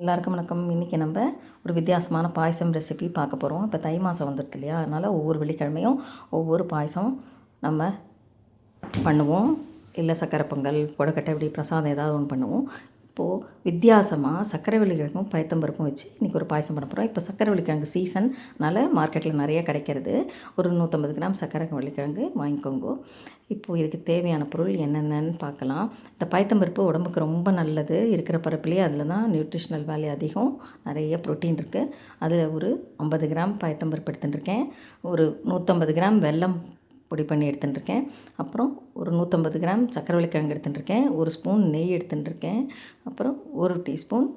எல்லாருக்கும் வணக்கம். இன்றைக்கி நம்ம ஒரு வித்தியாசமான பாயசம் ரெசிபி பார்க்க போகிறோம். இப்போ தை மாதம் வந்துடுது இல்லையா, அதனால் ஒவ்வொரு வெள்ளிக்கிழமையும் ஒவ்வொரு பாயசம் நம்ம பண்ணுவோம். இல்லை சக்கரை பொங்கல், கொழுக்கட்டை, இப்படி பிரசாதம் ஏதாவது ஒன்று பண்ணுவோம். இப்போது வித்தியாசமாக சக்கரை வெள்ளிக்கிழங்கும் பயத்தம்பருப்பும் வச்சு இன்றைக்கி ஒரு பாயசம் பண்ண போகிறோம். இப்போ சக்கரை வெள்ளிக்கிழங்கு சீசன்னால் மார்க்கெட்டில் நிறைய கிடைக்கிறது. ஒரு 150 கிராம் சக்கரை வெள்ளிக்கிழங்கு வாங்கிக்கோங்க. இப்போது இதுக்கு தேவையான பொருள் என்னென்னு பார்க்கலாம். இந்த பயத்தம்பருப்பு உடம்புக்கு ரொம்ப நல்லது. இருக்கிற பருப்புலேயே அதில் தான் நியூட்ரிஷனல் வேல்யூ அதிகம், நிறைய ப்ரோட்டீன் இருக்குது. அதில் ஒரு 50 கிராம் பயத்தம்பருப்பு எடுத்துட்டுருக்கேன். ஒரு 150 கிராம் வெல்லம் பொடி பண்ணி எடுத்துட்டுருக்கேன். அப்புறம் ஒரு 150 கிராம் சக்கரை வெள்ளிக்கிழங்கு எடுத்துட்டுருக்கேன். ஒரு ஸ்பூன் நெய் எடுத்துட்டுருக்கேன். அப்புறம் ஒரு டீஸ்பூன்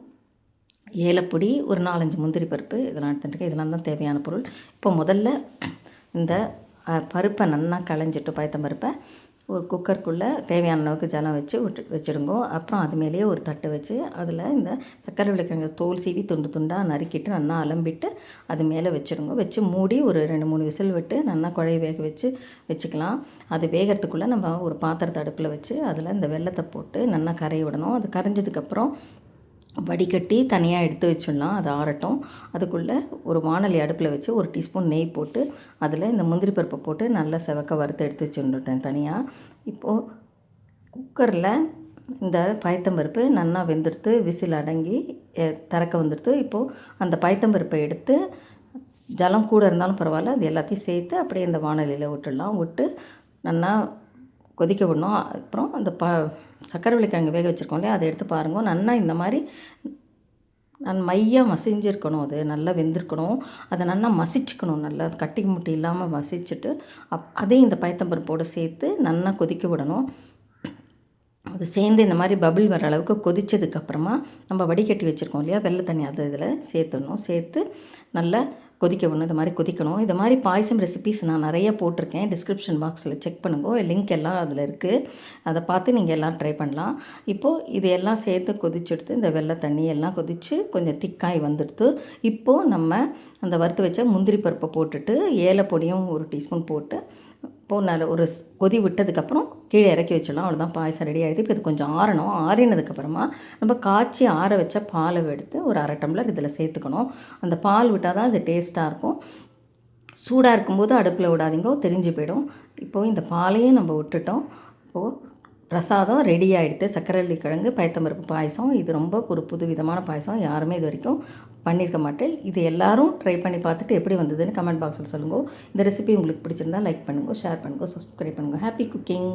ஏலப்பொடி, ஒரு 4-5 முந்திரி பருப்பு, இதெல்லாம் எடுத்துட்டுருக்கேன். இதெல்லாம் தான் தேவையான பொருள். இப்போ முதல்ல இந்த பருப்பை நல்லா களைஞ்சிட்டு பயத்தம்பருப்பை ஒரு குக்கருக்குள்ளே தேவையான அளவுக்கு ஜலம் வச்சு வச்சுடுங்கோ. அப்புறம் அது மேலேயே ஒரு தட்டு வச்சு அதில் இந்த சக்கரை வெள்ளிக்கிழங்கு தோல் சீவி துண்டு துண்டாக நறுக்கிட்டு நல்லா அலம்பிட்டு அது மேலே வச்சுடுங்க. வச்சு மூடி ஒரு 2-3 விசில் விட்டு நல்லா குழைய வேக வச்சுக்கலாம். அது வேகிறதுக்குள்ளே நம்ம ஒரு பாத்திரத்தை அடுப்பில் வச்சு அதில் இந்த வெல்லத்தை போட்டு நல்லா கரைய விடணும். அது கரைஞ்சதுக்கப்புறம் வடிகட்டி தனியாக எடுத்து வச்சிடலாம். அது ஆறட்டும். அதுக்குள்ளே ஒரு வாணலி அடுப்பில் வச்சு ஒரு டீஸ்பூன் நெய் போட்டு அதில் இந்த முந்திரி பருப்பை போட்டு நல்லா செவக்க வறுத்து எடுத்து வச்சுட்டேன் தனியாக. இப்போது குக்கரில் இந்த பயத்தம்பருப்பு நல்லா வெந்துடுத்து, விசில் அடங்கி திறக்க வந்துடுது. இப்போது அந்த பயத்தம்பருப்பை எடுத்து ஜலம் கூட இருந்தாலும் பரவாயில்ல, அது எல்லாத்தையும் சேர்த்து அப்படியே இந்த வாணலியில் விட்டுடலாம். விட்டு நல்லா கொதிக்க விடணும். அப்புறம் அந்த சக்கரை வெள்ளிக்கிழங்கு வேக வச்சுருக்கோம் இல்லையா, அதை எடுத்து பாருங்க. நல்லா இந்த மாதிரி மையாக மசிஞ்சிருக்கணும். அது நல்லா வெந்திருக்கணும். அதை நல்லா மசிச்சுக்கணும். நல்லா கட்டி முட்டி இல்லாமல் மசிச்சுட்டு அதையும் இந்த பயத்தம்பருப்போடு சேர்த்து நல்லா கொதிக்க விடணும். அது சேர்ந்து இந்த மாதிரி பபிள் வர அளவுக்கு கொதித்ததுக்கப்புறமா நம்ம வடிகட்டி வச்சுருக்கோம் இல்லையா வெள்ளை தண்ணி, அதை இதில் சேர்த்துடணும். சேர்த்து நல்லா கொதிக்க விடணும். இது மாதிரி கொதிக்கணும். இது மாதிரி பாயசம் ரெசிபீஸ் நான் நிறைய போட்டிருக்கேன். டிஸ்கிரிப்ஷன் பாக்ஸில் செக் பண்ணுங்க, லிங்க் எல்லாம் அதில் இருக்குது. அதை பார்த்து நீங்கள் எல்லாம் ட்ரை பண்ணலாம். இப்போது இது எல்லாம் சேர்த்து கொதிச்செடுத்து இந்த வெள்ளை தண்ணி எல்லாம் கொதித்து கொஞ்சம் திக்காய் வந்துடுத்து. இப்போது நம்ம அந்த வறுத்து வச்ச முந்திரி பருப்பை போட்டுட்டு ஏலப்பொடியும் ஒரு டீஸ்பூன் போட்டு இப்போது நல்ல ஒரு கொதி விட்டதுக்கப்புறம் கீழே இறக்கி வச்சிடலாம். அவ்வளோதான், பாயசம் ரெடி ஆகிடுது. இப்போ இது கொஞ்சம் ஆறணும். ஆறினதுக்கப்புறமா நம்ம காய்ச்சி ஆற வச்ச பாலை எடுத்து ஒரு 1/2 டம்ளர் இதில் சேர்த்துக்கணும். அந்த பால் விட்டால் தான் அது டேஸ்ட்டாக இருக்கும். சூடாக இருக்கும்போது அடுப்பில் விடாதீங்க, தெரிஞ்சு போயிடும். இப்போது இந்த பாலையும் நம்ம விட்டுட்டோம். இப்போது பிரசாதம் ரெடி ஆகிடுது. சக்கரை வெள்ளிக்கிழங்கு பயத்தம்பருப்பு பாயசம். இது ரொம்ப ஒரு புது விதமான பாயசம். யாருமே இது வரைக்கும் பண்ணியிருக்க மாட்டேன். இது எல்லோரும் ட்ரை பண்ணி பார்த்துட்டு எப்படி வந்ததுன்னு கமெண்ட் பாக்ஸில் சொல்லுங்கள். இந்த ரெசிபி உங்களுக்கு பிடிச்சிருந்தா லைக் பண்ணுங்கள், ஷேர் பண்ணுங்கள், சப்ஸ்கிரைப் பண்ணுங்கள். Happy cooking.